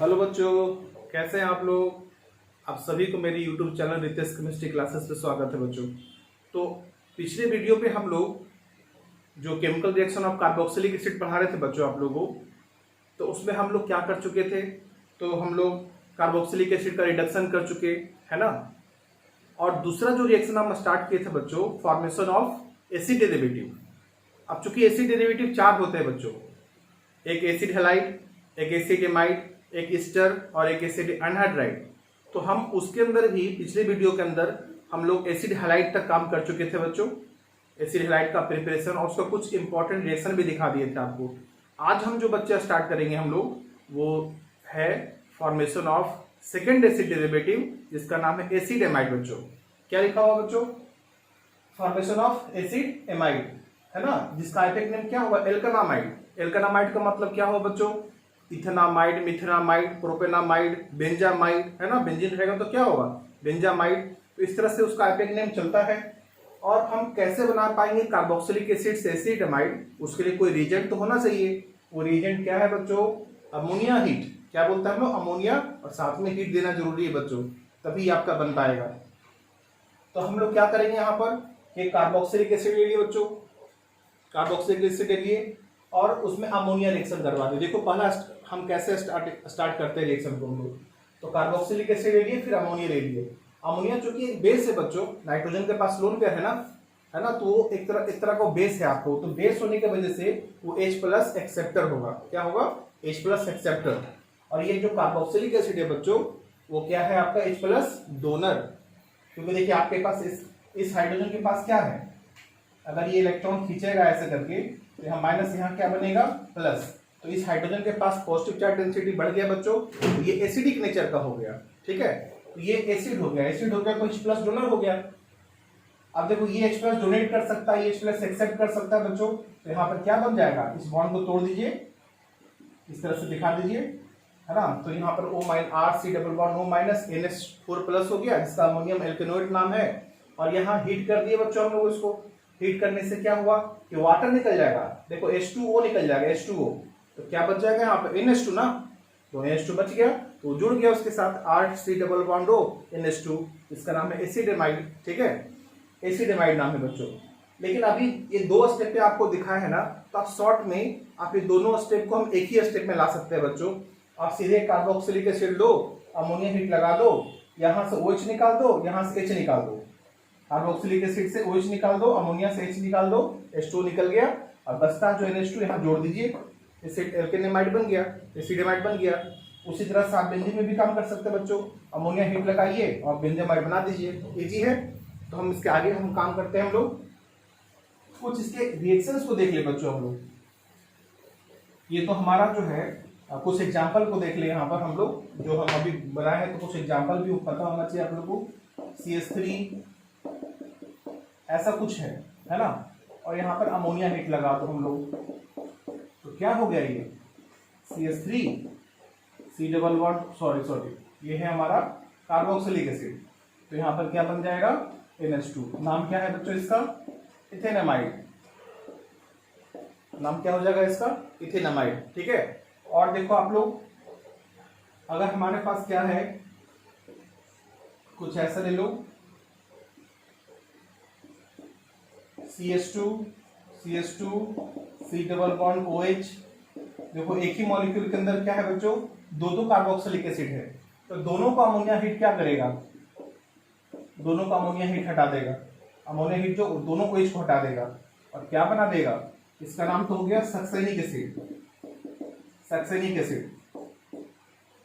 Hello बच्चों, कैसे हैं आप लोग। आप सभी को मेरी YouTube channel Ritesh chemistry classes पे स्वागत है बच्चों। तो पिछले वीडियो पे हम लोग जो chemical reaction of carboxylic acid पढ़ा रहे थे बच्चों आप लोगों, तो उसमें हम लोग क्या कर चुके थे। तो हम लोग कार्बोक्सिलिक एसिड का रिडक्शन कर चुके है ना। और दूसरा जो रिएक्शन हम स्टार्ट किए थे बच्चों, फॉर्मेशन ऑफ एसिड डेरिवेटिव। अब चूंकि एसिड डेरिवेटिव 4 होते हैं बच्चों, एक एसिड हैलाइड, एक एसिड एमाइड, एक ईस्टर और एक एसिड एनहाइड्राइड। तो हम उसके अंदर भी पिछले वीडियो के अंदर हम लोग एसिड हैलाइड तक काम कर चुके थे बच्चों। एसिड हैलाइड का प्रिपरेशन और उसका कुछ इंपॉर्टेंट रिएक्शन भी दिखा दिए थे आपको। आज हम जो बच्चे स्टार्ट करेंगे हम लोग, वो है formation of second acid derivative, जिसका नाम है एसिड एमाइड बच्चों। क्या लिखा हुआ बच्चों? फॉर्मेशन ऑफ एसिड एमाइड है ना, जिसका इफेक्ट नेम क्या होगा? एल्कानामाइड। एल्कानामाइड का मतलब क्या होगा बच्चों? इथेनामाइड, मिथेनामाइड, प्रोपेनामाइड, बेंजामाइड है ना। बेंजीन रहेगा तो क्या होगा? बेंजामाइड। तो इस तरह से उसका इफेक्ट नेम चलता है। और हम कैसे बना पाएंगे कार्बोक्सिलिक एसिड से एसिड एमाइड? उसके लिए कोई रीजेंट तो होना चाहिए। वो रीजेंट क्या है बच्चों? Ammonia heat. क्या बोलते हैं हम लोग? अमोनिया, और साथ में हीट देना जरूरी है बच्चों, तभी आपका बन पाएगा। तो हम लोग क्या करेंगे यहाँ पर कि कार्बोक्सिलिक एसिड ले लिए बच्चों, कार्बोक्सिलिक एसिड ले लिए और उसमें अमोनिया रिएक्शन करवा दे। देखो पहला हम कैसे स्टार्ट करते हैं रिएक्शन को हम लोग। तो कार्बोक्सिलिक एसिड ले लिए, फिर अमोनिया ले लिए। अमोनिया चूंकि एक बेस है बच्चों, नाइट्रोजन के पास लोन पेयर है ना, तो वो एक तरह का बेस है आपको। तो बेस होने की वजह से वो H प्लस एक्सेप्टर होगा। क्या होगा? H plus acceptor. और ये जो कार्बोक्सिलिक एसिड है बच्चों, वो क्या है आपका? H plus donor. क्योंकि देखिए आपके पास इस हाइड्रोजन के पास क्या है, अगर ये इलेक्ट्रॉन खींचेगा ऐसे करके तो यहाँ माइनस, यहाँ क्या बनेगा? प्लस। तो इस हाइड्रोजन के पास पॉजिटिव चार्ज डेंसिटी बढ़ गया बच्चों, तो ये एसिडिक नेचर का हो गया। ठीक है, तो ये एसिड हो गया, एसिड हो गया तो H प्लस डोनर हो गया। अब देखो ये H प्लस डोनेट कर सकता है, H प्लस एक्सेप्ट कर सकता है बच्चों। तो यहाँ पर क्या बन जाएगा? इस बॉन्ड को तोड़ दीजिए, इस तरह से दिखा दीजिए है ना। तो यहाँ पर RC double bond O minus NH4 plus हो गया, जिसका अमोनियम एल्केनोइड नाम है। और यहाँ हीट कर दिए बच्चों हम लोग इसको। हीट करने से क्या हुआ कि वाटर निकल जाएगा। देखो H2O निकल जाएगा, H2O। तो क्या बच जाएगा यहाँ पर? NH2 ना। तो NH2 बच गया, तो जुड़ गया उसके साथ RC double bond O NH2, इसका नाम है एसिड एमाइड। ठीक है, एसिड एमाइड नाम है बच्चों। लेकिन अभी ये 2 स्टेप पे आपको दिखा है ना, तो आप शॉर्ट में आप ये दोनों स्टेप को हम एक ही स्टेप में ला सकते हैं बच्चों। आप सीधे कार्बोक्सिलिक एसिड लो, अमोनिया हीट लगा दो, यहाँ से OH निकाल दो, यहाँ से H निकाल दो। कार्बोक्सिलिक एसिड से OH निकाल दो, अमोनिया से H निकाल दो, H2 निकल गया। और बचता जो NH2 यहाँ जोड़ दीजिए, एसिड एल्केनेमाइड बन गया, एसिडेमाइड बन गया। उसी तरह से आप बेंजीन में भी काम कर सकते हैं बच्चों। अमोनिया हीट लगाइए और बेंजामाइड बना दीजिए, इजी है। तो हम इसके आगे हम काम करते हैं हम लोग। कुछ इसके रिएक्शंस को देख ले बच्चों हम लोग। ये तो हमारा जो है कुछ एग्जाम्पल को देख ले यहाँ पर हम लोग, जो हम अभी बनाए हैं। तो कुछ एग्जाम्पल भी पता होना चाहिए आप लोगों को। CH3 ऐसा कुछ है ना। और यहाँ पर अमोनिया हीट लगा दो हम लोग, तो क्या हो गया? ये CH3 C double bond sorry ये है हमारा कार्बोक्सिलिक एसिड। तो यहाँ पर क्या बन जाएगा? NH2। नाम क्या है बच्चों इसका? इथेनामाइड। नाम क्या हो जाएगा इसका? इथेनामाइड। ठीक है। और देखो आप लोग, अगर हमारे पास क्या है, कुछ ऐसा ले लो, CH2 C double bond OH। देखो एक ही मॉलिक्यूल के अंदर क्या है बच्चों? दो कार्बोक्सिलिक एसिड है। तो दोनों का अमोनिया हीट क्या करेगा? दोनों का अमोनिया हीट हटा देगा। अमोनिया हीट जो दोनों OH को हटा देगा और क्या बना देगा? इसका नाम तो हो गया सक्सेनिक एसिड। Succinic acid.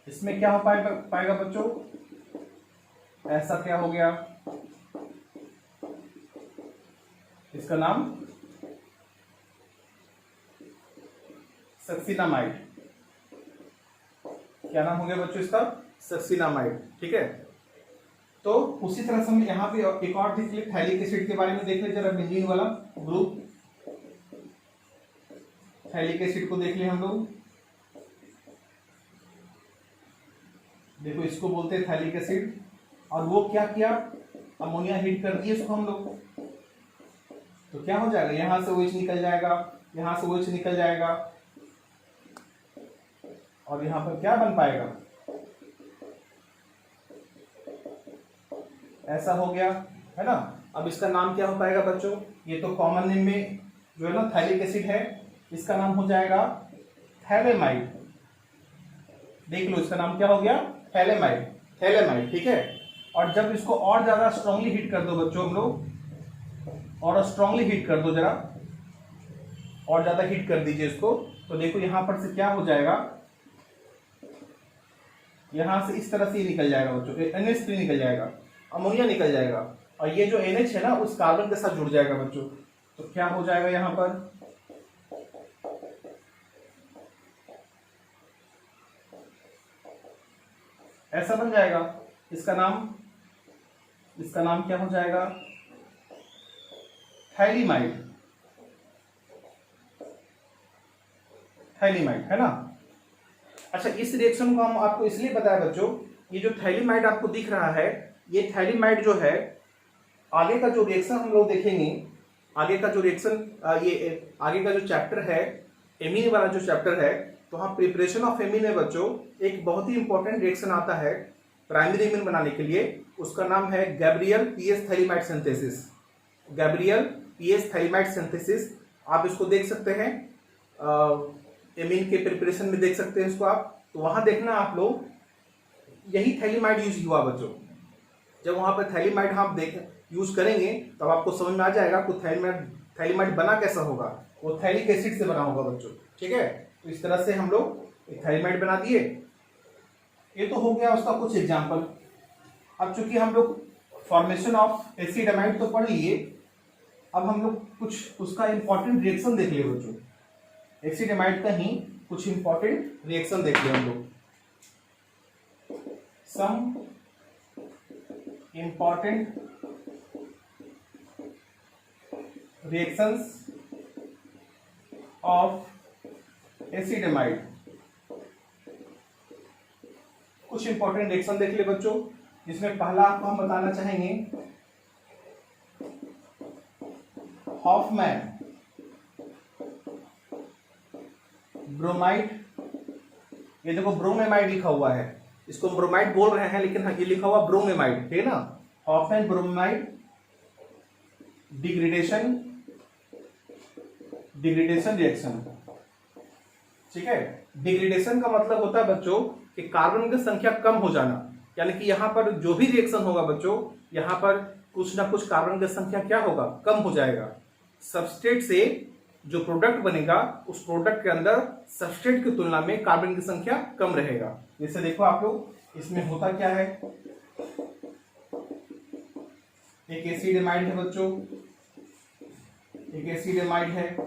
इसमें क्या हो पाएगा बच्चों? ऐसा क्या हो गया? इसका नाम सक्सिनामाइड। क्या नाम हो गया बच्चों इसका? सक्सिनामाइड। ठीक है। तो उसी तरह से हम यहाँ पे एक और देख ले, थैलिक एसिड के बारे में देख ले जरा, बेंजीन वाला ग्रुप। थैलिक एसिड को देख ले हम लोग। देखो इसको बोलते हैं थैलिक एसिड। और वो क्या किया? अमोनिया हीट कर दिए इसको हम लोग। तो क्या हो जाएगा? यहां से OH निकल जाएगा, यहां से OH निकल जाएगा, और यहां पर क्या बन पाएगा? ऐसा हो गया, है ना। अब इसका नाम क्या हो पाएगा बच्चों, ये तो कॉमन नेम में जो है ना थैलिक एसिड है, इसका नाम हो जाएगा थैलेमाइड। देख लो इसका नाम क्या हो गया, थैलेमाइड, थैलेमाइड, ठीक है। और जब इसको और ज्यादा स्ट्रांगली हीट कर दो बच्चों हम लोग, और स्ट्रांगली हीट कर दो जरा, और ज्यादा हीट कर दीजिए इसको, तो देखो यहां पर से क्या हो जाएगा, यहां से इस तरह से निकल जाएगा बच्चों, NH3 निकल जाएगा, अमोनिया निकल जाएगा, और ये जो NH है ना उस कार्बन के साथ जुड़ जाएगा बच्चों। तो क्या हो जाएगा यहां पर, ऐसा बन जाएगा। इसका नाम क्या हो जाएगा, थैलीमाइड, थैलीमाइड, है ना। अच्छा, इस रिएक्शन को हम आपको इसलिए बताया बच्चों, ये जो थैलीमाइड आपको दिख रहा है, ये थैलीमाइड जो है, आगे का जो रिएक्शन हम लोग देखेंगे, आगे का जो रिएक्शन, ये आगे का जो चैप्टर है, एमीन वाला जो चैप्टर है, तो हाँ प्रिपरेशन ऑफ एमीन है बच्चों, एक बहुत ही इंपॉर्टेंट रिएक्शन आता है प्राइमरी एमीन बनाने के लिए, उसका नाम है Gabriel PS phthalimide synthesis. Gabriel PS phthalimide synthesis, आप इसको देख सकते हैं एमीन के प्रिपरेशन में देख सकते हैं इसको आप, तो वहां देखना आप लोग, यही थैलीमाइड यूज हुआ बच्चों। जब वहां पर थैलीमाइड हम यूज करेंगे तब आपको समझ में आ जाएगा कि थैलीमाइड बना कैसा होगा, वो थैलिक एसिड से बना होगा बच्चों, ठीक है। तो इस तरह से हम लोग एक थैलीमाइड बना दिए। ये तो हो गया उसका कुछ एग्जाम्पल। अब चूंकि हम लोग फॉर्मेशन ऑफ एसिड-अमाइड तो पढ़ लिए, अब हम लोग कुछ उसका इंपॉर्टेंट रिएक्शन देख लिए बच्चों, एसिड-अमाइड का ही कुछ इंपॉर्टेंट रिएक्शन देख लिए हम लोग। Some important reactions of acid amide, कुछ इंपॉर्टेंट रिएक्शन देख ले बच्चों, जिसमें पहला आपको हम बताना चाहेंगे हॉफमैन ब्रोमाइड। ये देखो ब्रोमेमाइड लिखा हुआ है, इसको ब्रोमाइड बोल रहे हैं लेकिन ये लिखा हुआ ब्रोमेमाइड, ठीक है ना। हॉफमैन ब्रोमेमाइड डिग्रेडेशन रिएक्शन, ठीक है। डिग्रेडेशन का मतलब होता है बच्चों कि कार्बन की संख्या कम हो जाना, यानी कि यहां पर जो भी रिएक्शन होगा बच्चों, यहां पर कुछ ना कुछ कार्बन की संख्या क्या होगा, कम हो जाएगा। सबस्ट्रेट से जो प्रोडक्ट बनेगा उस प्रोडक्ट के अंदर सबस्ट्रेट की तुलना में कार्बन की संख्या कम रहेगा। जैसे देखो आप लोग, इसमें होता क्या है, एक एसिड-अमाइड है बच्चों, एक एसिड-अमाइड है,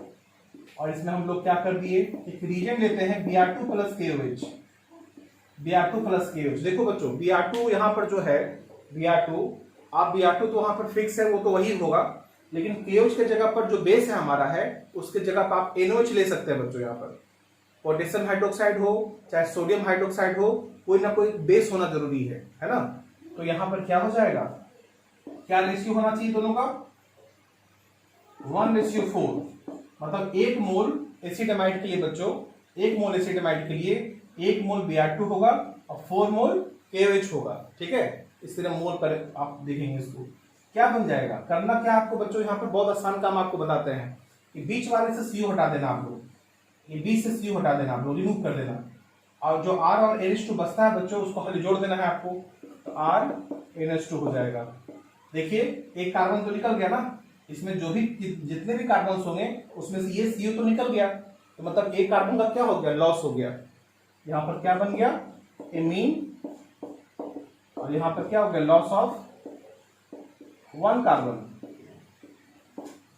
और इसमें हम लोग क्या कर दिए, एक रिएजेंट लेते हैं Br2 plus KOH, Br2 plus KOH। देखो बच्चों Br2 यहाँ पर जो है, Br2 तो वहां पर फिक्स है, वो तो वही होगा, लेकिन KOH के जगह पर जो बेस है हमारा है, उसके जगह पर आप NOH ले सकते हैं बच्चों। यहाँ पर पोटेशियम हाइड्रोक्साइड हो चाहे सोडियम हाइड्रोक्साइड हो, कोई ना कोई बेस होना जरूरी है ना। तो यहाँ पर क्या हो जाएगा, क्या रेशियो होना चाहिए दोनों का, 1:4, मतलब 1 मोल एसिड-अमाइड के लिए बच्चों, 1 मोल एसिड-अमाइड के लिए 1 मोल Br2 होगा और 4 मोल KOH होगा, ठीक है। इस तरह मोल पर आप देखेंगे इसको क्या बन जाएगा। करना क्या आपको बच्चों, यहाँ पर बहुत आसान काम आपको बताते हैं कि बीच वाले से CO हटा देना आप लोग, ये बीच से CO हटा देना आप लोग, रिमूव कर देना, और जो R और NH2 बचता है बच्चों उसको खाली जोड़ देना है आपको, तो R NH2 हो जाएगा। देखिए एक कार्बन तो निकल गया ना, इसमें जो भी जितने भी कार्बन होंगे उसमें से ये CO तो निकल गया, तो मतलब एक कार्बन का क्या हो गया, लॉस हो गया। यहाँ पर क्या बन गया, एमीन, और यहाँ पर क्या हो गया, लॉस ऑफ 1 कार्बन।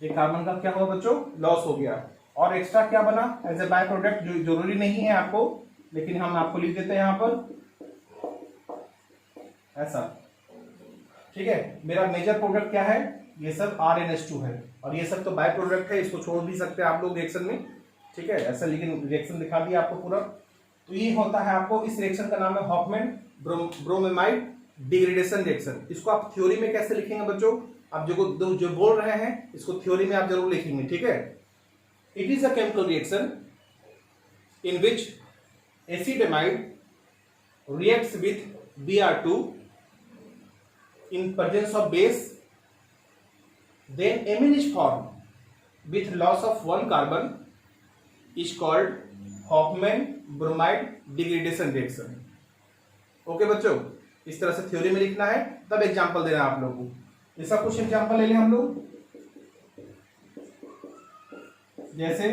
एक कार्बन का क्या हुआ बच्चों, लॉस हो गया, और एक्स्ट्रा क्या बना एज ए बाय प्रोडक्ट, जो जरूरी नहीं है आपको, लेकिन हम आपको लिख देते हैं यहाँ पर ऐसा, ठीक है। मेरा मेजर प्रोडक्ट क्या है, ये सब RNH2 है, और ये सब तो बाय प्रोडक्ट है, इसको छोड़ भी सकते हैं आप लोग रिएक्शन में, ठीक है ऐसा, लेकिन रिएक्शन दिखा दिया आपको पूरा। तो ये होता है आपको, इस रिएक्शन का नाम है हॉफमैन ब्रोमेमाइड डिग्रेडेशन रिएक्शन। इसको आप थ्योरी में कैसे लिखेंगे बच्चों, आप जो बोल रहे हैं इसको थ्योरी में आप जरूर लिखेंगे, ठीक है। It is a chemical reaction in which acid-amide reacts with Br2 in presence of base, then amine is formed with loss of one carbon is called Hoffmann bromide degradation reaction. Okay बच्चों, इस तरह से theory में लिखना है, तब example देना है आप लोगों को। जैसा कुछ एग्जांपल ले लें हम लोग, जैसे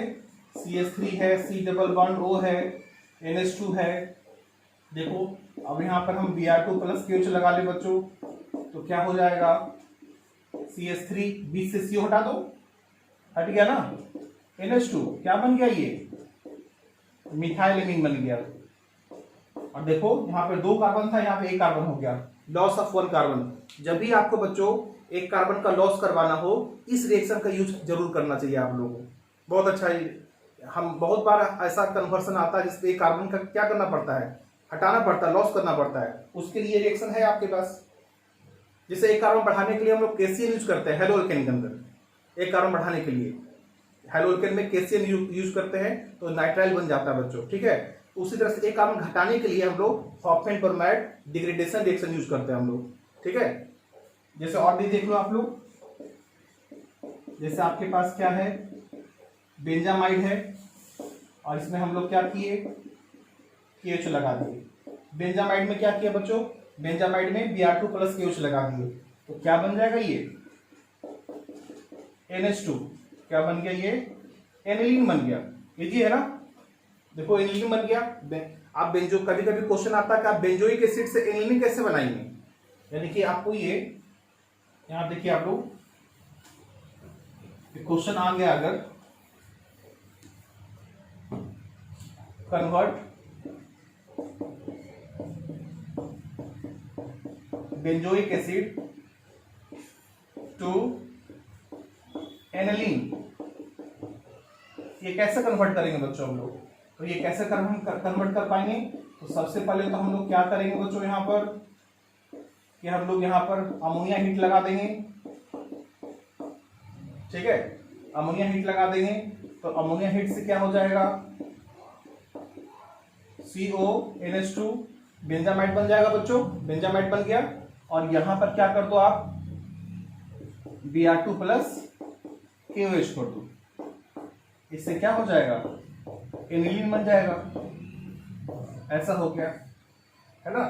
CH3 है, C डबल बॉन्ड O है, NH2 है। देखो अब यहाँ पर हम Br2 प्लस KOH लगा ले बच्चों, तो क्या हो जाएगा, CH3 बीच से CO हटा दो, हट गया ना, NH2 क्या बन गया, ये मिथाइल एमीन बन गया। और देखो यहाँ पे 2 कार्बन था, यहाँ पे 1 कार्बन हो गया, लॉस ऑफ 1 कार्बन। जब भी आपको बच्चों 1 कार्बन का लॉस करवाना हो, इस रिएक्शन का यूज जरूर करना चाहिए आप लोगों को। बहुत अच्छा है। हम बहुत बार ऐसा कन्वर्सन आता है जिसपे 1 कार्बन का क्या करना पड़ता है, हटाना पड़ता है, लॉस करना पड़ता है। उसके लिए रिएक्शन है आपके पास। जैसे 1 कार्बन बढ़ाने के लिए हम लोग KCl यूज करते हैं हेलोअल्केन के अंदर। 1 कार्बन बढ़ाने के लिए हेलोअल्केन में KCl यूज करते हैं, तो नाइट्राइल बन जाता है बच्चों, ठीक है। उसी तरह से 1 कार्बन घटाने के लिए हम लोग Hoffmann bromide degradation reaction use करते हैं हम लोग, ठीक है। जैसे और भी देख लो आप लोग, जैसे आपके पास क्या है, बेंजामाइड है, और इसमें हम लोग क्या किए, KOH लगा दिए। बेंजामाइड में क्या किया बच्चों, बेंजामाइड में Br2 प्लस KOH लगा दिए, तो क्या बन जाएगा, ये NH2 क्या बन गया, ये एनिलीन बन गया। इजी है ना, देखो एनिलीन बन गया। आप बेंजो, कभी कभी क्वेश्चन आता है कि आप बेंजोइक एसिड से एनिलीन कैसे बनाएंगे, यानी कि आपको ये यहां देखिए आप लोग, क्वेश्चन आ गया अगर, convert benzoic acid to aniline, ये कैसे कन्वर्ट करेंगे बच्चों हम लोग, तो ये कैसे कन्वर्ट कर पाएंगे। तो सबसे पहले तो हम लोग क्या करेंगे बच्चों, यहाँ पर कि हम लोग यहाँ पर अमोनिया हीट लगा देंगे, ठीक है। अमोनिया हीट लगा देंगे, तो अमोनिया हीट से क्या हो जाएगा, CONH2 बेंजामाइड बन जाएगा बच्चों, बेंजामाइड बन गया। और यहां पर क्या कर दो आप, Br2 प्लस KOH कर दो, इससे क्या हो जाएगा, एनिलीन बन जाएगा। ऐसा हो गया, है ना।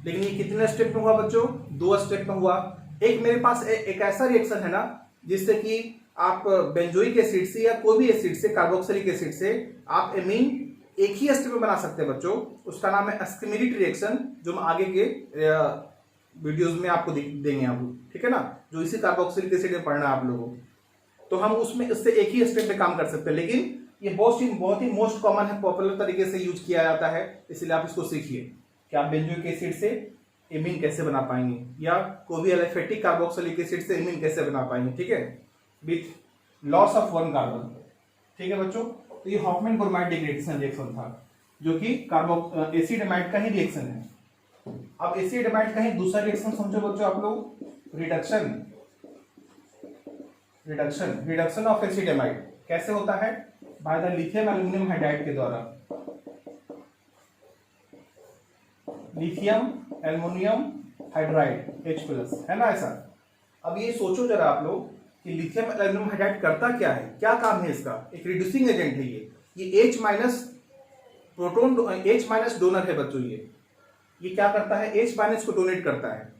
लेकिन ये कितने स्टेप में हुआ बच्चों, 2 स्टेप में हुआ। एक मेरे पास एक ऐसा रिएक्शन है ना, जिससे कि आप बेंजोइक एसिड से या कोई भी एसिड से, कार्बोक्सिलिक एसिड से आप एमीन एक ही स्टेप में बना सकते हैं बच्चों। उसका नाम है स्किमेरिट रिएक्शन, जो हम आगे के वीडियोस में आपको देंगे आप लोग, ठीक है ना। जो इसी कार्बोक्सिलिक एसिड में पढ़ना है आप लोगों को, तो हम उसमें इससे एक ही स्टेप में काम कर सकते हैं। लेकिन ये बहुत ही मोस्ट कॉमन है, पॉपुलर तरीके से यूज किया जाता है, इसलिए आप इसको सीखिए कि आप बेंजोइक एसिड से एमीन कैसे बना पाएंगे, या कोई भी एलिफेटिक कार्बोक्सिलिक एसिड से एमीन कैसे बना पाएंगे, ठीक है, विथ लॉस ऑफ 1 कार्बन, ठीक है बच्चों। तो ये हॉफमैन ब्रोमाइड डिग्रेडेशन रिएक्शन था, जो कि एसिड-एमाइड का ही रिएक्शन है। अब एसिड-एमाइड का ही दूसरा रिएक्शन समझो बच्चों आप लोग, रिडक्शन ऑफ एसिड-एमाइड कैसे होता है, by the lithium aluminium hydride के द्वारा। लिथियम एल्युमिनियम हाइड्राइड H+, है ना ऐसा। अब ये सोचो जरा आप लोग कि लिथियम एल्युमिनियम हाइड्राइड करता क्या है, क्या काम है इसका, एक रिड्यूसिंग एजेंट है ये H- प्रोटोन, H- डोनर है बच्चों। ये क्या करता है, H- को डोनेट करता है,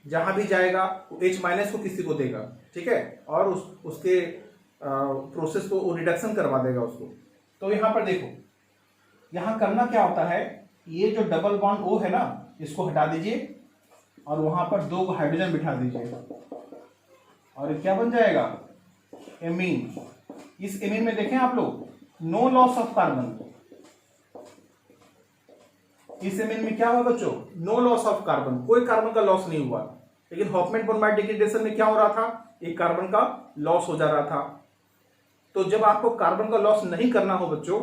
जहां भी जाएगा H- को किसी को देगा, ठीक है, और उसके प्रोसेस को रिडक्शन करवा देगा उसको। तो यहां पर देखो, यहां करना क्या होता है, ये जो डबल बॉन्ड O है ना, इसको हटा दीजिए और वहां पर 2 हाइड्रोजन बिठा दीजिए, और क्या बन जाएगा, एमीन। इस एमीन में देखें आप लोग, नो लॉस ऑफ कार्बन। इस एमीन में क्या हुआ बच्चों, नो लॉस ऑफ कार्बन, कोई कार्बन का लॉस नहीं हुआ। लेकिन हॉफमैन ब्रोमाइड डिग्रेडेशन में क्या हो रहा था, एक कार्बन का लॉस हो जा रहा था। तो जब आपको कार्बन का लॉस नहीं करना हो बच्चों,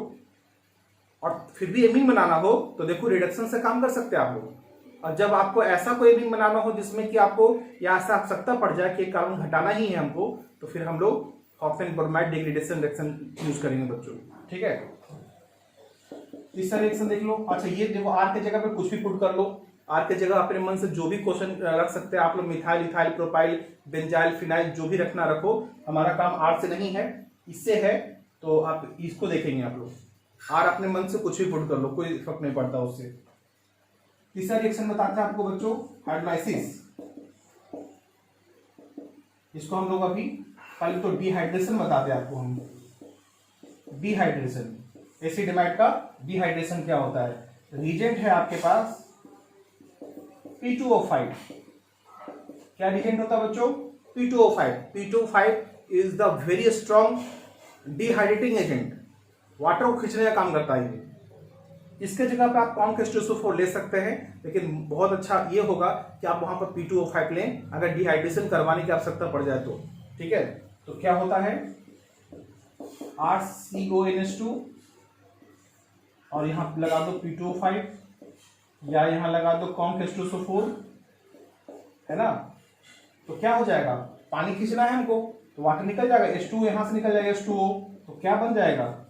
और फिर भी एमीन बनाना हो, तो देखो रिडक्शन से काम कर सकते हैं आप लोग। और जब आपको ऐसा कोई एमीन बनाना हो जिसमें कि आपको या ऐसा आवश्यकता पड़ जाए कि कार्बन घटाना ही है हमको, तो फिर हम लोग Hoffmann bromide degradation reaction use करेंगे बच्चों, ठीक है। तीसरा रिएक्शन देख लो। अच्छा, ये देखो R की जगह पे कुछ भी पुट कर लो, आर के जगह अपने मन से जो भी क्वेश्चन रख सकते हैं आप लोग, methyl, ethyl, propyl, benzyl, phenyl, जो भी रखना रखो। हमारा काम आर से नहीं है, इससे है, तो आप इसको देखेंगे आप लोग। आर अपने मन से कुछ भी पुट कर लो, कोई फर्क नहीं पड़ता उससे। तीसरा रिएक्शन बताते हैं आपको बच्चों, हाइड्रोलाइसिस। इसको हम लोग अभी पहले तो डिहाइड्रेशन बताते हैं आपको हम। डिहाइड्रेशन, एसिडमाइड का डिहाइड्रेशन क्या होता है? रीजेंट है आपके पास P2O5। क्या रीजेंट होता है बच्चों? P2O5। P2O5 is the very strong dehydrating agent, water को खींचने का काम करता है ये। इसके जगह पे आप कॉन्केस्टोसो4 ले सकते हैं, लेकिन बहुत अच्छा ये होगा कि आप वहां पर P2O5 लें अगर डिहाइड्रेशन करवाने की आवश्यकता पड़ जाए तो। ठीक है, तो क्या होता है? RCONH2 और यहां लगा दो P2O5 या यहां लगा दो कॉन्केस्टोसो4, है ना? तो क्या हो जाएगा? पानी खींचना है हमको तो वाटर निकल जाएगा, H2 यहां से निकल जाएगा, H2O, तो क्या बन जाएगा?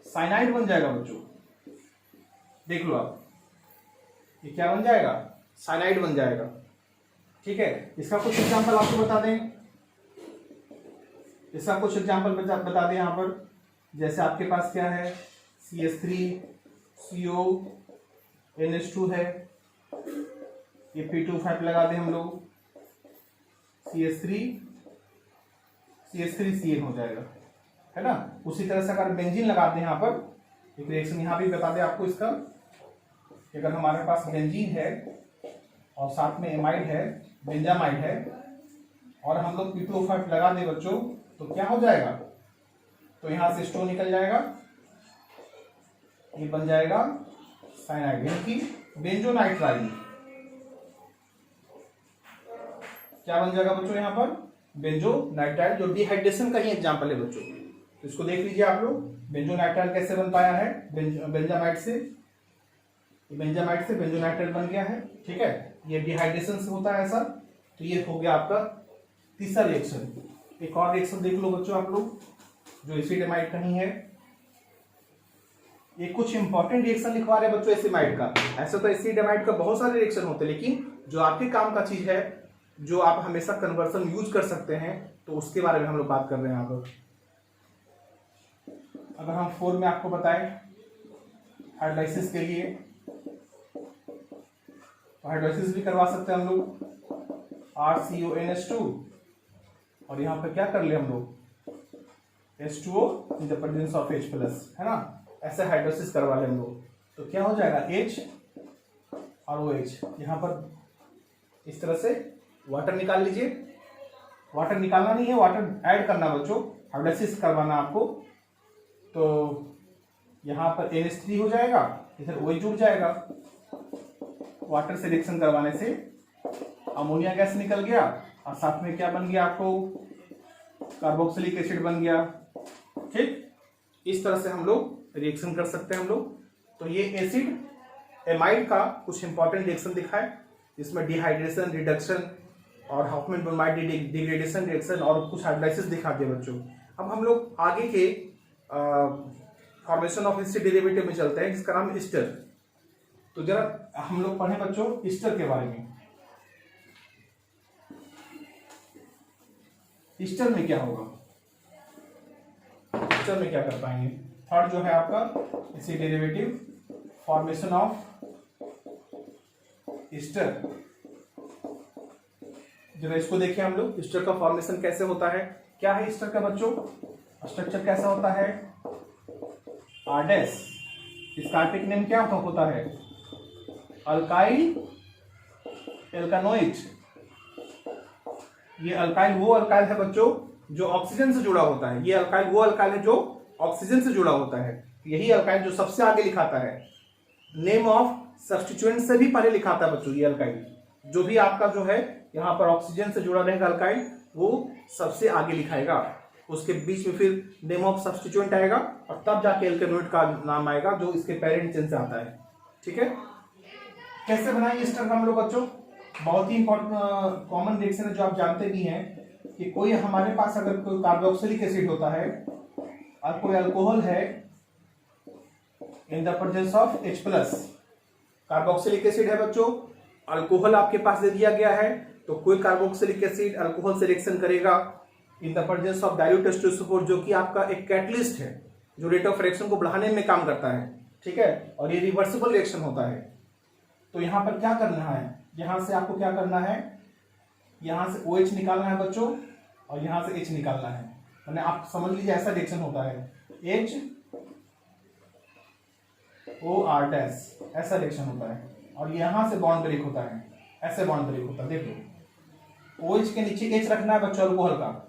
साइनाइड बन जाएगा बच्चों। देख लो आप, ये क्या बन जाएगा? साइनाइड बन जाएगा। ठीक है, इसका कुछ एग्जांपल आपको बता दें, इसका कुछ एग्जांपल बता दें यहाँ पर। जैसे आपके पास क्या है? CH3CO NH2 है, ये P2O5 लगा दें हम लोग, CH3CN हो जाएगा, है ना? उसी तरह से अगर बेंजीन लगा दें यहाँ पर, एक रिएक्शन यहाँ भी बता दें आपको इसका, कि अगर हमारे पास बेंजीन है और साथ में एमाइड है, बेंजामाइड है, और हम लोग P2O5 लगा दें बच्चों, तो क्या हो जाएगा? तो यहां से स्टोन निकल जाएगा, ये बन जाएगा साइनाइड, यानी कि बेंजोनाइट्राइल। क्या बन जाएगा बच्चों यहाँ पर? बेंजोनाइट्राइल, जो डिहाइड्रेशन का ही एग्जांपल है बच्चों। तो इसको देख लीजिए आप लोग, बेंजोनाइट्राइल कैसे बन पाया है? बेंजामाइड से, बेंजामाइड से बेंजोनाइट्राइल बन गया है। ठीक है, ये डिहाइड्रेशन से होता है ऐसा। तो ये हो गया आपका तीसरा रिएक्शन। एक और रिएक्शन देख लो बच्चों आप लोग, जो एसिडमाइड का ही है। ये कुछ इंपॉर्टेंट रिएक्शन लिखवा रहे हैं बच्चों एसिडमाइड का। ऐसे तो एसिडमाइड का बहुत सारे रिएक्शन होते हैं, लेकिन जो आपके काम का चीज है, जो आप हमेशा कन्वर्सन यूज कर सकते हैं, तो उसके बारे में हम लोग बात कर रहे हैं यहाँ पर। अगर हम 4 में आपको बताएं हाइड्रोलाइसिस के लिए, तो हाइड्रोलाइसिस भी करवा सकते हैं हम लोग, RCONH2, और यहाँ पर क्या कर ले हम लोग? H2O in the presence of H+, है ना? ऐसे हाइड्रोलाइसिस करवा ले हम लोग, तो क्या हो जाएगा? H और OH। यहाँ पर इस तरह से वाटर निकाल लीजिए। वाटर निकालना नहीं है, वाटर ऐड करना बच्चों, हाइड्रोलाइसिस करवाना आपको। तो यहाँ पर NH3 हो जाएगा, इधर OH जुड़ जाएगा। वाटर से रिएक्शन करवाने से अमोनिया गैस निकल गया, और साथ में क्या बन गया आपको? कार्बोक्सिलिक एसिड बन गया। ठीक, इस तरह से हम लोग रिएक्शन कर सकते हैं हम लोग। तो ये एसिड एमाइड का कुछ इंपॉर्टेंट रिएक्शन दिखा है, जिसमें डिहाइड्रेशन, रिडक्शन और हॉफमैन ब्रोमाइड डिग्रेडेशन रिएक्शन और कुछ हाइड्रोलाइसिस दिखा दिए बच्चों। अब हम लोग आगे के फॉर्मेशन ऑफ एसिड डेरिवेटिव में चलते हैं, जिसका नाम ईस्टर। तो जरा हम लोग पढ़ें बच्चों ईस्टर के बारे में। ईस्टर में क्या होगा? ईस्टर में क्या कर पाएंगे? थर्ड जो है आपका acid derivative, formation of Easter. जरा इसको देखिए हम लोग, ईस्टर का फॉर्मेशन कैसे होता है, क्या है ईस्टर का बच्चों? स्ट्रक्चर कैसा होता है? आरडेस। इसका आर्टिक नेम क्या होता है? अल्काइल एल्कानोइड। ये अल्काइल वो अल्काइल है बच्चों जो ऑक्सीजन से जुड़ा होता है। ये अल्काइल वो अल्काइल है जो ऑक्सीजन से जुड़ा होता है। यही अल्काइल जो सबसे आगे लिखाता है, नेम ऑफ सब्स्टिट्यूएंट से भी पहले लिखाता है बच्चों। ये अल्काइल जो भी आपका जो है यहाँ पर ऑक्सीजन से जुड़ा रहेगा अल्काइल, वो सबसे आगे लिखाएगा। उसके बीच में फिर नेम ऑफ सब्स्टिट्यूएंट आएगा, और तब जाके एल्केनोइड का नाम आएगा जो इसके पेरेंट चेन से आता है। ठीक है, कैसे बनाएंगे ईस्टर का हम लोग बच्चों? बहुत ही इंपॉर्टेंट कॉमन रिएक्शन है जो आप जानते भी हैं, कि कोई हमारे पास अगर कोई कार्बोक्सिलिक एसिड होता है और कोई अल्कोहल है in the presence of H+, carboxylic acid है बच्चों, अल्कोहल आपके पास दे दिया गया है, तो कोई कार्बोक्सिलिक एसिड अल्कोहल से रिएक्शन करेगा in the presence of dilute H2SO4, जो कि आपका एक कैटलिस्ट है जो रेट ऑफ रिएक्शन को बढ़ाने में काम करता है, ठीक है, और ये रिवर्सिबल रिएक्शन होता है। तो यहां पर क्या करना है, यहां से आपको क्या करना है, यहां से OH निकालना है बच्चों और यहां से H निकालना है, मैंने आप समझ लीजिए ऐसा रिएक्शन होता है, HOR ऐसा रिएक्शन होता है, और यहां से बॉन्ड ब्रेक होता है, ऐसे बॉन्ड ब्रेक होता है। देखो OH के नीचे H रखना है बच्चों अल्कोहल का,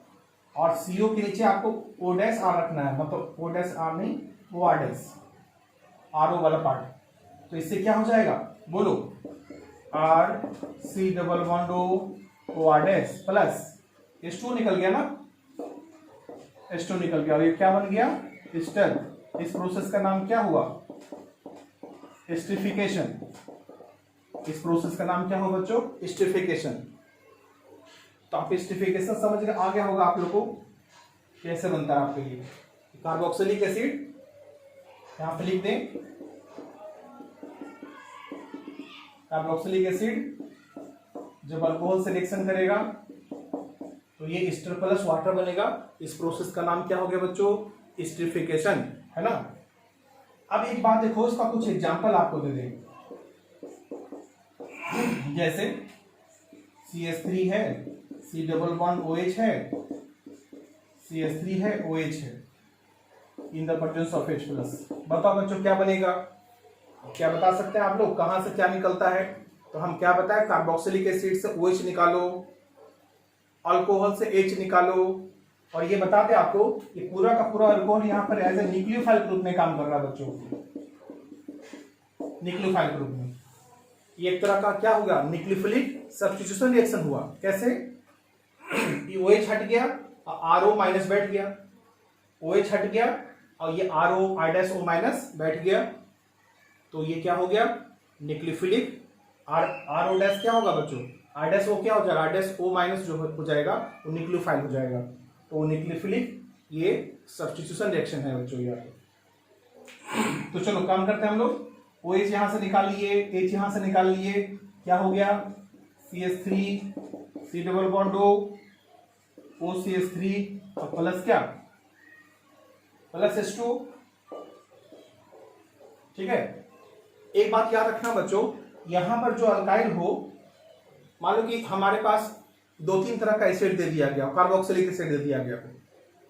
और CO के नीचे आपको O' R रखना है, मतलब O' R नहीं OR' RO वाला पार्ट। तो इससे क्या हो जाएगा बोलो, RC double bond OR' plus H2 निकल गया ना, H2 निकल गया, और ये क्या बन गया एस्टर। इस प्रोसेस का नाम क्या हुआ, एस्टरिफिकेशन। इस प्रोसेस का नाम क्या होगा बच्चों, एस्टरिफिकेशन। तो आप एस्टरिफिकेशन समझ आ गया होगा आप लोग को कैसे बनता है आपके लिए। कार्बोक्सिलिक एसिड यहां पर लिख दें, कार्बोक्सिलिक एसिड जब अल्कोहल से रिएक्शन करेगा तो ये एस्टर प्लस वाटर बनेगा। इस प्रोसेस का नाम क्या हो गया बच्चों, एस्टरिफिकेशन, है ना। अब एक बात देखो, इसका कुछ एग्जांपल आपको दे दें, जैसे CH3 है, C डबल बॉन्ड OH है, CH3 है, OH है, in the presence of H plus. बताओ बच्चों क्या बनेगा, क्या बता सकते हैं आप लोग, कहां से क्या निकलता है। तो हम क्या बताएं, कार्बोक्सिलिक एसिड से OH निकालो, अल्कोहल से H निकालो, और ये बता दें आपको ये पूरा का पूरा अल्कोहल यहाँ पर एज ए न्यूक्लियोफाइल ग्रुप में काम कर रहा है बच्चों, न्यूक्लियोफाइल ग्रुप में। ये एक तरह का क्या होगा, न्यूक्लियोफिलिक सब्स्टिट्यूशन रिएक्शन हुआ। कैसे, ये OH हट गया और RO माइनस बैठ गया, OH हट गया और ये RO माइनस बैठ गया, तो ये क्या हो गया न्यूक्लियोफिलिक। RO डैश क्या होगा बच्चों, R' क्या हो जाएगा, RO माइनस जो हो जाएगा वो न्यूक्लियोफाइल हो जाएगा, तो न्यूक्लियोफिलिक ये सब्स्टिट्यूशन रिएक्शन है बच्चों यहाँ पे। तो चलो काम करते हैं हम लोग, OH यहां से निकाल लिए, H यहां से निकाल लिए, क्या हो गया CH3 C double bond O CH3 और प्लस क्या, प्लस H2। ठीक है, एक बात याद रखना बच्चों, यहां पर जो अल्काइल हो, मान लो कि हमारे पास 2-3 तरह का एसिड दे दिया गया, कार्बोक्सिलिक एसिड दे दिया गया,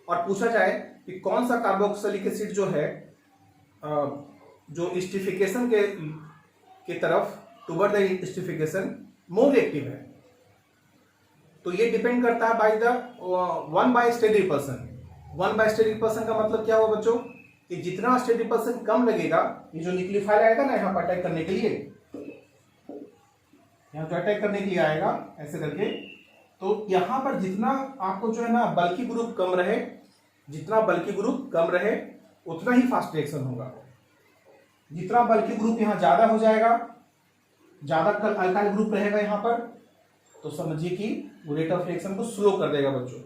और पूछा जाए कि कौन सा कार्बोक्सिलिक एसिड जो है जो एस्टरिफिकेशन के तरफ toward the esterification more reactive है, तो ये डिपेंड करता है by the 1 by steady person. 1 by steady person का मतलब क्या हुआ बच्चों, कि जितना स्टेडी पर्सन कम लगेगा, ये जो न्यूक्लियोफाइल आएगा ना यहाँ पर अटैक करने के लिए, यहाँ तो अटैक करने के लिए आएगा ऐसे करके, तो यहाँ पर जितना आपको जो है ना बल्कि ग्रुप कम रहे, जितना बल्कि ग्रुप कम रहे उतना ही फास्ट रिएक्शन होगा। जितना बल्कि ग्रुप यहाँ ज्यादा हो जाएगा, ज्यादा अल्काइल ग्रुप रहेगा यहाँ पर, तो समझिए कि वो रेट ऑफ रिएक्शन को स्लो कर देगा बच्चों।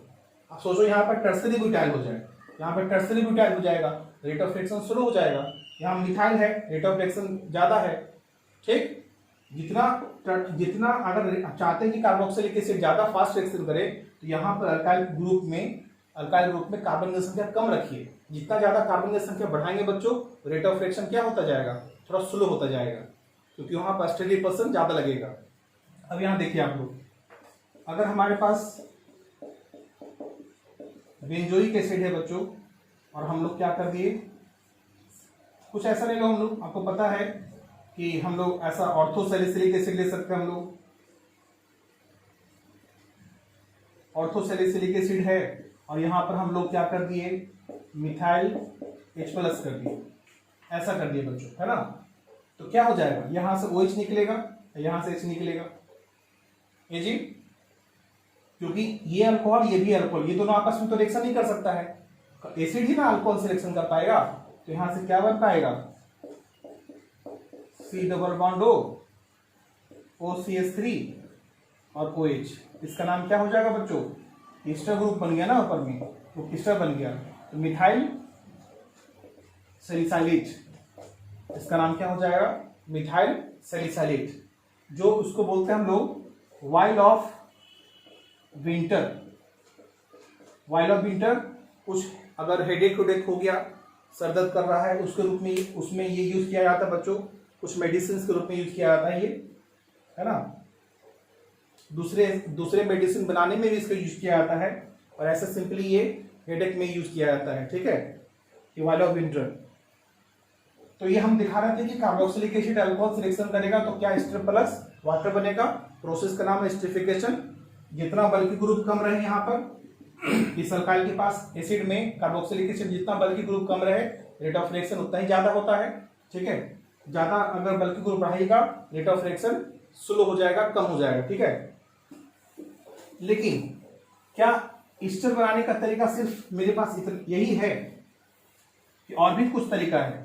आप सोचो यहाँ पर टर्सरी ब्यूटाइल हो जाए, यहाँ पर टर्सरी ब्यूटाइल हो जाएगा, रेट ऑफ रिएक्शन स्लो हो जाएगा। यहाँ मिथाइल है, रेट ऑफ रिएक्शन ज्यादा है। ठीक, जितना अगर चाहते हैं कि कार्बोक्सिलिक एसिड ज्यादा फास्ट रिएक्शन करे, तो यहाँ पर अल्काइल ग्रुप में कार्बन की संख्या कम रखिए। जितना ज्यादा कार्बन की संख्या बढ़ाएंगे बच्चों, रेट ऑफ रिएक्शन क्या होता जाएगा, थोड़ा स्लो होता जाएगा, क्योंकि वहां पर स्टेडी पर्सन ज्यादा लगेगा। अब यहाँ देखिए आप लोग, अगर हमारे पास बेंजोइक एसिड है बच्चों, और हम लोग क्या कर दिए, कुछ ऐसा ले लो हम लोग, आपको पता है कि हम लोग ऐसा ऑर्थोसैलिसिलिक एसिड ले सकते हैं। हम लोग ऑर्थोसैलिसिलिक एसिड है, और यहां पर हम लोग क्या कर दिए, मिथाइल H प्लस कर दिए, ऐसा कर दिए बच्चों, है ना। तो क्या हो जाएगा, यहां से OH निकलेगा, यहां से H निकलेगा, ये जी, क्योंकि ये अल्कोहल ये भी अल्कोहल, ये दोनों आपस में तो रिएक्शन नहीं कर सकता है, एसिड ही ना अल्कोहल से रिएक्शन कर पाएगा। तो यहां से क्या बन पाएगा, C double bond O CH3 और OH, इसका नाम क्या हो जाएगा बच्चों, एस्टर ग्रुप बन गया ना ऊपर में, तो एस्टर बन गया, तो मिथाइल सैलिसाइलेट, इसका नाम क्या हो जाएगा, मिथाइल सैलिसाइलेट, जो उसको बोलते हैं हम लोग while of winter. While of winter, कुछ अगर हेडेक हो गया, सर दर्द कर रहा है, उसके रूप में उसमें ये यूज किया जाता है बच्चों। कुछ मेडिसिन के रूप में यूज किया जाता है ये, है ना। दूसरे मेडिसिन बनाने में भी इसका यूज किया जाता है, और ऐसा सिंपली ये हेडेक में यूज किया जाता है, ठीक है, ये वाइल ऑफ विंटर। तो ये हम दिखा रहे थे कि कार्बोक्सिलिक एसिड अल्कोहल से रिएक्शन करेगा तो क्या एस्टर प्लस वाटर बनेगा। प्रोसेस का नाम है एस्टरिफिकेशन। जितना बल्कि ग्रुप कम रहे यहाँ पर इस अल्काइल के पास एसिड में कार्बोक्सिलिक एसिड, जितना बल्कि ग्रुप कम रहे रेट ऑफ रिएक्शन उतना ही ज्यादा होता है, ठीक है। ज्यादा अगर बल्कि ग्रुप रहेगा रेट ऑफ रिएक्शन स्लो हो जाएगा, कम हो जाएगा, ठीक है। लेकिन क्या एस्टर बनाने का तरीका सिर्फ मेरे पास यही है कि और भी कुछ तरीका है?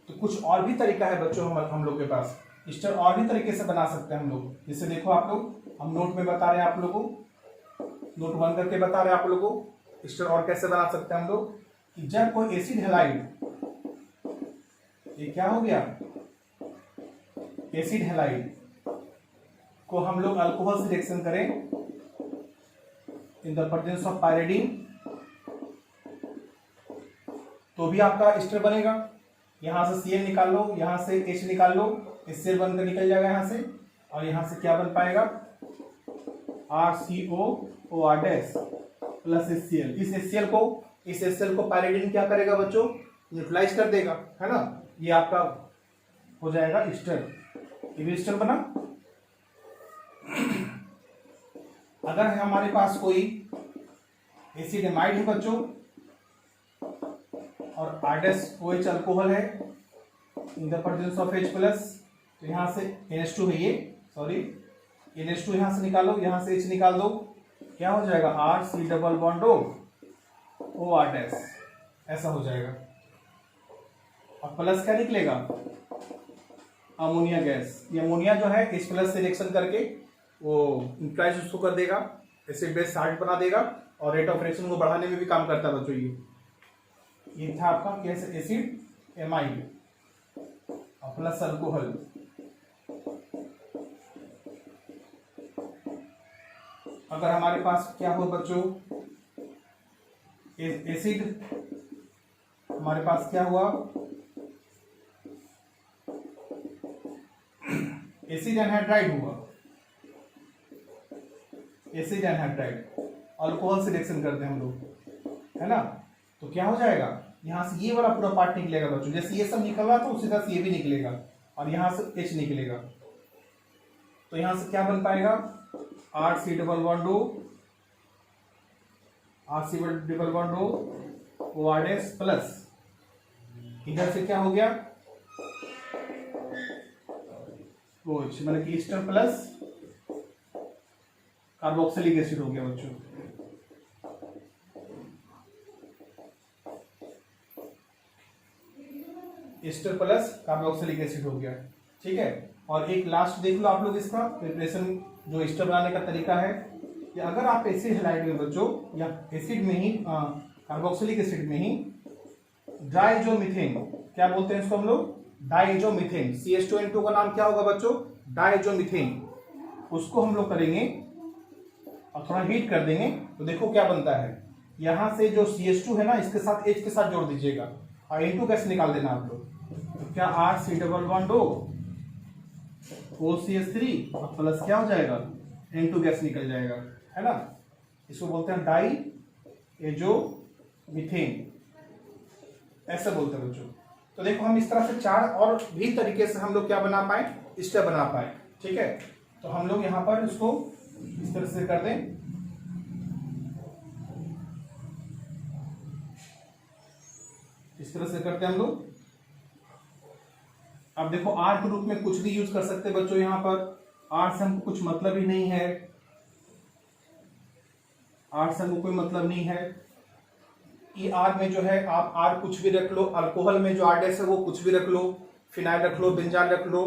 तो कुछ और भी तरीका है बच्चों हम लोग के पास। एस्टर और भी तरीके से बना सकते हैं हम लोग। जैसे देखो आप लोग, हम नोट में बता रहे हैं आप लोगों को, नोट बंद करके बता रहे हैं आप लोगों को एस्टर और कैसे बना सकते हैं हम लोग। कि जब कोई एसिड हैलाइड, ये क्या हो गया, एसिड हैलाइड को हम लोग अल्कोहल से रिएक्शन करें in the presence of pyridine, तो भी आपका एस्टर बनेगा। यहां से Cl निकाल लो, यहां से H निकाल लो, HCl बनकर निकल जाएगा यहां से, और यहां से क्या बन पाएगा, RCOOR प्लस HCl। इस HCl को पायरिडीन क्या करेगा बच्चों, न्यूट्रलाइज कर देगा, है ना। ये आपका हो जाएगा एस्टर, ये भी एस्टर बना। अगर हमारे पास कोई एसिड एमाइड है बच्चों और R-OH अल्कोहल है in the presence of H plus, तो यहां से NH2 है ये, सॉरी NH2 यहां से निकालो, यहां से H निकाल दो, क्या हो जाएगा, RC डबल बॉन्ड OR-, ऐसा हो जाएगा। और प्लस क्या निकलेगा, अमोनिया गैस। ये अमोनिया जो है H प्लस से रिएक्शन करके वो न्यूट्रलाइज उसको कर देगा, एसिड बेस साल्ट बना देगा, और रेट ऑफ रिएक्शन को बढ़ाने में भी काम करता है बच्चों। ये था आपका कैसे एसिड एमाइड और प्लस अल्कोहल। अगर हमारे पास क्या हो बच्चों, एसिड, हमारे पास क्या हुआ, एसिड एनहाइड्राइड हुआ, एसिड एनहाइड्राइड अल्कोहल से रिएक्शन करते हैं हम लोग, है ना। तो क्या हो जाएगा, यहां से ये वाला पूरा पार्ट निकलेगा बच्चों। जैसे ये सब निकल रहा था उसी तरह से ये भी निकलेगा, और यहां से H निकलेगा। तो यहां से क्या बन पाएगा, RC double bond OR- plus, इधर से क्या हो गया, OH, मतलब कि एस्टर प्लस कार्बोक्सिलिक एसिड हो गया बच्चों। एस्टर प्लस कार्बोक्सिलिक एसिड हो गया, ठीक है। और एक लास्ट देख लो आप लोग इसका प्रिपरेशन, जो एस्टर बनाने का तरीका है कि अगर आप एसिड हैलाइड में बच्चों, या एसिड में ही कार्बोक्सिलिक एसिड में ही डाइजोमीथेन, क्या बोलते हैं इसको हम लोग, डाइजोमीथेन। CH2N2 का नाम क्या होगा बच्चों, डाइजोमीथेन। उसको हम लोग करेंगे और थोड़ा हीट कर देंगे, तो देखो क्या बनता है। यहां से जो CH2 है ना, इसके साथ H के साथ जोड़ दीजिएगा, और N2 कैसे निकाल देना आप लोग। तो क्या RC डबल बॉन्ड OCH3 और प्लस क्या हो जाएगा, N2 गैस निकल जाएगा, है ना। इसको बोलते हैं डाई एजोमीथेन, ऐसे बोलते हैं बच्चों। तो देखो हम इस तरह से चार और भी तरीके से हम लोग क्या बना पाए, एस्टर बना पाए, ठीक है। तो हम लोग यहां पर इसको इस तरह से कर दें, इस तरह से करते हैं हम लोग। अब देखो R के रूप में कुछ भी यूज कर सकते हैं बच्चों, यहां पर R से हमको कुछ मतलब ही नहीं है, R से हमको कोई मतलब नहीं है। ER में जो है आप R कुछ भी रख लो, अल्कोहल में जो R- है वो कुछ भी रख लो, फिनाइल रख लो, बेंजाल रख लो,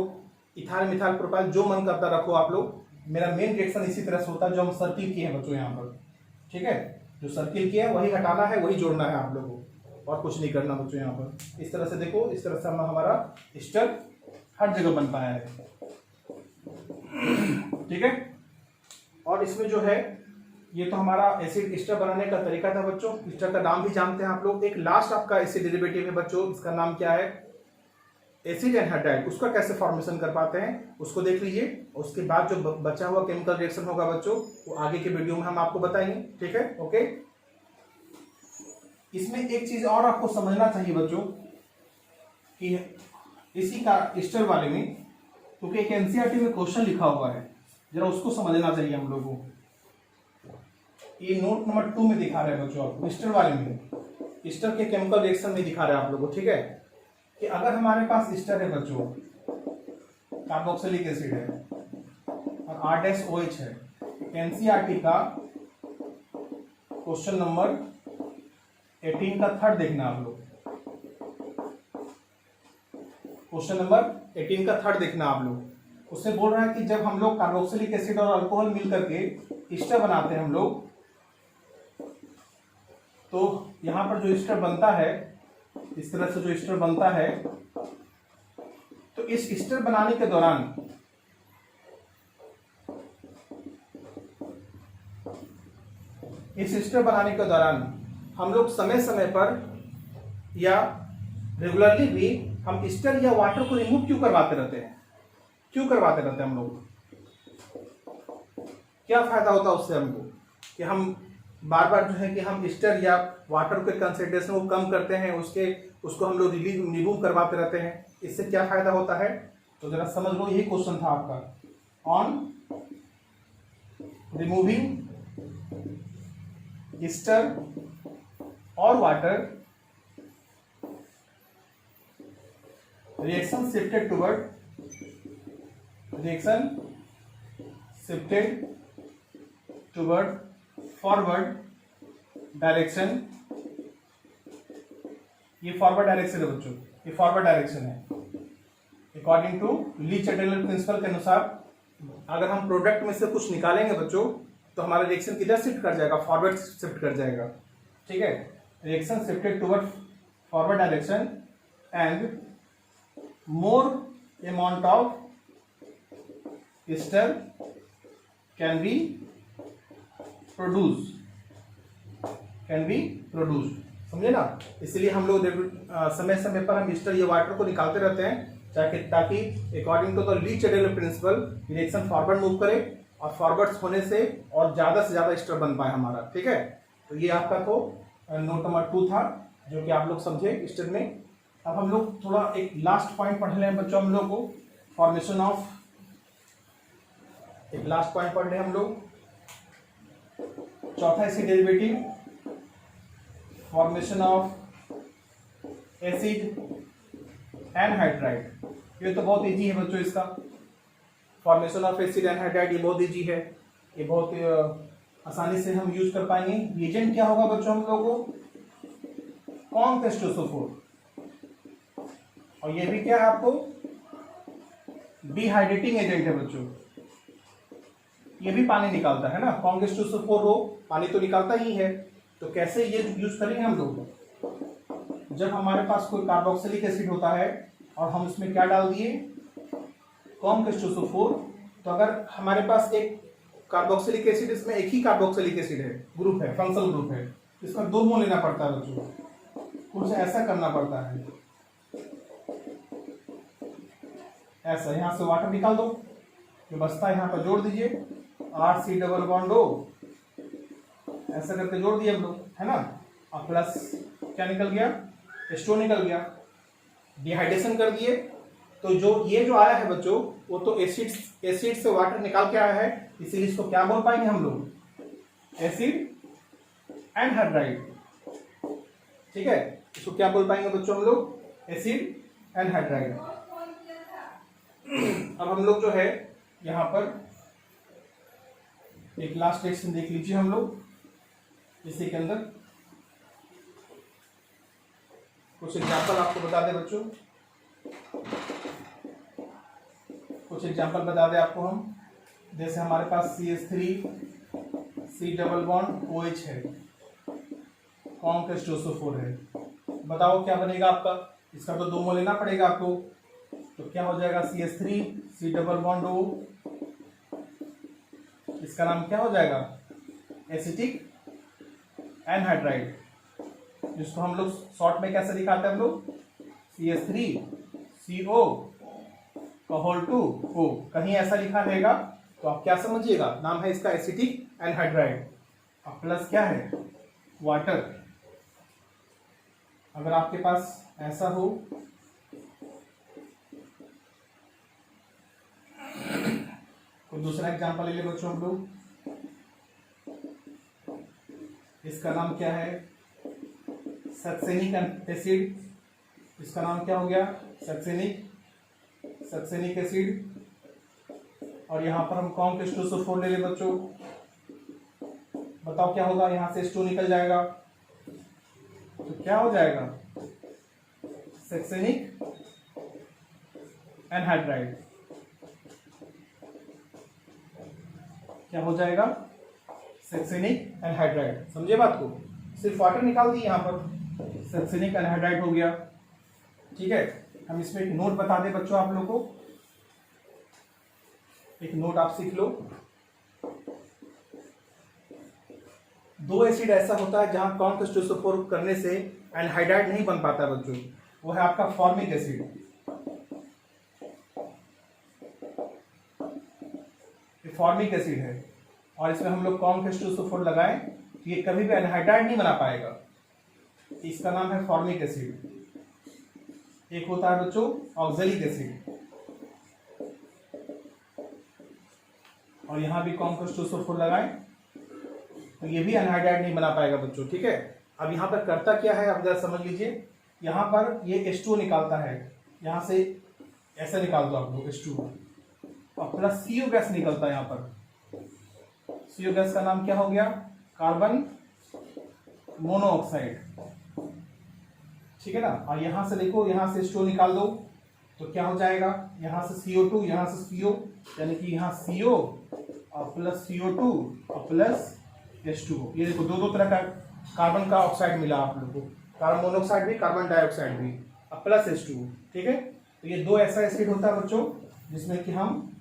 इथाइल मिथाइल प्रोपाइल, जो मन करता रखो आप लोग। मेरा मेन रिएक्शन इसी तरह से होता है जो हम सर्किल किए हैं बच्चों यहाँ पर, ठीक है। जो सर्किल किया है वही हटाना है, वही जोड़ना है आप लोगों को। और कुछ नहीं करना बच्चों। यहाँ पर इस तरह से देखो, इस तरह से हमारा एस्टर हर जगह बन पाया है, ठीक है। और इसमें जो है ये तो हमारा एसिड एस्टर बनाने का तरीका था बच्चों। एस्टर का नाम भी जानते हैं आप लोग। एक लास्ट आपका एसिड डेरिवेटिव है बच्चों, इसका नाम क्या है, एसिड एनहाइड्राइड। उसका कैसे फॉर्मेशन कर पाते हैं उसको देख लीजिए। उसके बाद जो बचा हुआ केमिकल रिएक्शन होगा बच्चों वो आगे के वीडियो में हम आपको बताएंगे, ठीक है, ओके। इसमें एक चीज और आपको समझना चाहिए बच्चों कि इसी का एस्टर वाले में, क्योंकि एक एनसीईआरटी में क्वेश्चन लिखा हुआ है, जरा उसको समझना चाहिए हम लोगों को। ये नोट नंबर 2 में दिखा रहे हैं बच्चों, आप एस्टर वाले में, एस्टर के केमिकल रिएक्शन में दिखा रहे हैं आप लोगों को, ठीक है, कि अगर हमारे पास एस्टर है बच्चों, कार्बोक्सिलिक एसिड है और R-OH है, एनसीईआरटी का क्वेश्चन नंबर 18 का थर्ड देखना आप लोग, क्वेश्चन नंबर 18 का थर्ड देखना आप लोग। उससे बोल रहा है कि जब हम लोग कार्बोक्सिलिक एसिड और अल्कोहल मिल करके एस्टर बनाते हैं हम लोग, तो यहां पर जो एस्टर बनता है, इस तरह से जो एस्टर बनता है, तो इस एस्टर बनाने के दौरान हम लोग समय समय पर या रेगुलरली भी हम एस्टर या वाटर को रिमूव क्यों करवाते रहते हैं, हम लोग? क्या फायदा होता है उससे हमको कि हम बार बार जो है कि हम एस्टर या वाटर के कंसेंट्रेशन को कम करते हैं, उसको हम लोग रिमूव करवाते रहते हैं। इससे क्या फायदा होता है तो जरा समझ लो। यही क्वेश्चन था आपका, ऑन रिमूविंग एस्टर और water reaction shifted toward forward direction. ये फॉरवर्ड डायरेक्शन है बच्चों, ये फॉरवर्ड डायरेक्शन है। According to Le Chatelier principle के अनुसार अगर हम प्रोडक्ट में से कुछ निकालेंगे बच्चों तो हमारा रिएक्शन किधर शिफ्ट कर जाएगा, फॉरवर्ड शिफ्ट कर जाएगा, ठीक है। Reaction shifted toward forward direction and more amount of ester can be produce, समझे ना। इसलिए हम लोग समय समय पर हम एस्टर या वाटर को निकालते रहते हैं ताकि according to the Le Chatelier principle reaction forward move करे और फॉरवर्ड होने से और ज्यादा से ज्यादा एस्टर बन पाए हमारा, ठीक है। तो ये आपका तो नोट नंबर 2 था जो कि आप लोग समझे एस्टर में। अब हम लोग थोड़ा एक लास्ट पॉइंट पढ़ लें बच्चों, हम लोग को फॉर्मेशन ऑफ, एक लास्ट पॉइंट पढ़ लें हम लोग, चौथा acid derivative, formation of acid anhydride. ये तो बहुत इजी है बच्चों, इसका फॉर्मेशन ऑफ एसिड एनहाइड्राइड ये बहुत इजी है, ये बहुत आसानी से हम यूज कर पाएंगे। रिएजेंट क्या होगा बच्चों हम लोगों को, कॉन्क H2SO4, और ये भी क्या है आपको डिहाइड्रेटिंग एजेंट है बच्चों, ये भी पानी निकालता है ना। कॉन्क H2SO4 हो पानी तो निकालता ही है। तो कैसे ये यूज करेंगे हम लोग, जब हमारे पास कोई कार्बोक्सिलिक एसिड होता है और हम इसमें क्या डाल दिए, कॉन्क H2SO4, तो अगर हमारे पास एक कार्बोक्सिलिक एसिड, इसमें एक ही कार्बोक्सिलिक एसिड है, ग्रुप है, फंक्शनल ग्रुप है, इसमें 2 मोल लेना पड़ता है बच्चों, कुछ ऐसा करना पड़ता है, ऐसा यहां से वाटर निकाल दो, जो बचता है यहां पर जोड़ दीजिए, RC डबल बॉन्ड O, ऐसा करके जोड़ दिए हम लोग, है ना। और प्लस क्या निकल गया, H2O निकल गया, डिहाइड्रेशन कर दिए। तो जो ये जो आया है बच्चों वो तो एसिड से वाटर निकाल के आया है, इसीलिए इसको क्या बोल पाएंगे हम लोग, एसिड एनहाइड्राइड, ठीक है। इसको क्या बोल पाएंगे बच्चों हम लोग, एसिड एनहाइड्राइड। अब हम लोग जो है यहाँ पर एक लास्ट रिएक्शन देख लीजिए हम लोग, इसी के अंदर कुछ एग्जाम्पल आपको बता दें बच्चों, कुछ एग्जाम्पल बता दें आपको हम। जैसे हमारे पास CH3 C double bond OH है, कॉन्क H2SO4 है। बताओ क्या बनेगा आपका, इसका तो 2 मोल लेना पड़ेगा आपको, तो क्या हो जाएगा CH3 C double bond O, इसका नाम क्या हो जाएगा एसिटिक एनहाइड्राइड, जिसको हम लोग शॉर्ट में कैसे दिखाते हैं हम लोग CH3CO का होल टू O, कहीं ऐसा लिखा रहेगा तो आप क्या समझिएगा, नाम है इसका एसिटिक एनहाइड्राइड, अब प्लस क्या है वाटर। अगर आपके पास ऐसा हो, कोई दूसरा एग्जांपल ले ले बच्चों हम लोग, इसका नाम क्या है सक्सेनिक एसिड, इसका नाम क्या हो गया सक्सेनिक एसिड, और यहाँ पर हम कॉन्क H2SO4 ले ले बच्चों। बताओ क्या होगा, यहाँ से H2 निकल जाएगा तो क्या हो जाएगा सक्सेनिक एनहाइड्राइड, क्या हो जाएगा सक्सेनिक एनहाइड्राइड। समझे बात को, सिर्फ वाटर निकाल दी यहाँ पर, सक्सेनिक एनहाइड्राइड हो गया। ठीक है, हम इसमें एक नोट बता दें बच्चों आप लोगों को, एक नोट आप सीख लो। 2 एसिड ऐसा होता है जहां कॉन्क H2SO4 करने से एनहाइड्राइड नहीं बन पाता बच्चों, वो है आपका फॉर्मिक एसिड, फॉर्मिक एसिड है, और इसमें हम लोग कॉन्क H2SO4 लगाएं तो ये कभी भी एनहाइड्राइड नहीं बना पाएगा, इसका नाम है फॉर्मिक एसिड। एक होता है बच्चों ऑक्जेलिक एसिड, और यहां भी कॉन्क H2SO4 लगाएं तो ये भी एनहाइड्राइड नहीं बना पाएगा बच्चों। ठीक है, अब यहाँ पर करता क्या है आप जरा समझ लीजिए, यहाँ पर ये H2O निकालता है, यहाँ से ऐसा निकाल दो आप लोग H2O, और प्लस CO गैस निकलता है यहाँ पर, CO गैस का नाम क्या हो गया कार्बन मोनोऑक्साइड। ठीक है ना, और यहाँ से देखो, यहाँ से H2O निकाल दो तो क्या हो जाएगा, यहाँ से CO2, यहाँ से CO, यानी कि यहाँ CO और प्लस CO2 और प्लस H2O, ये देखो दो तरह का कार्बन का ऑक्साइड मिला आप लोगों को, कार्बन मोनोऑक्साइड भी कार्बन डाइऑक्साइड भी, और प्लस H2O। ठीक है, तो ये 2 ऐसा एसिड होता है बच्चों जिसमें कि हम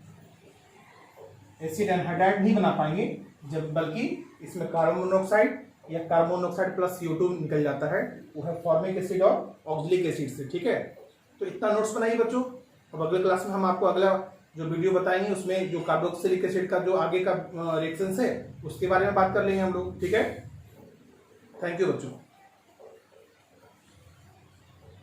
एसिड एनहाइड्राइड नहीं बना पाएंगे, जब बल्कि इसमें कार्बन मोनोऑक्साइड या कार्बन मोनोऑक्साइड प्लस CO2 निकल जाता है, वो है फॉर्मिक एसिड और ऑक्जेलिक एसिड से। ठीक है, तो इतना नोट्स बनाइए बच्चों। अब अगले क्लास में हम आपको अगला जो वीडियो बताएंगे उसमें जो कार्बोक्सिलिक एसिड का जो आगे का रिएक्शंस है उसके बारे में बात कर लेंगे हम लोग। ठीक है, थैंक यू बच्चों।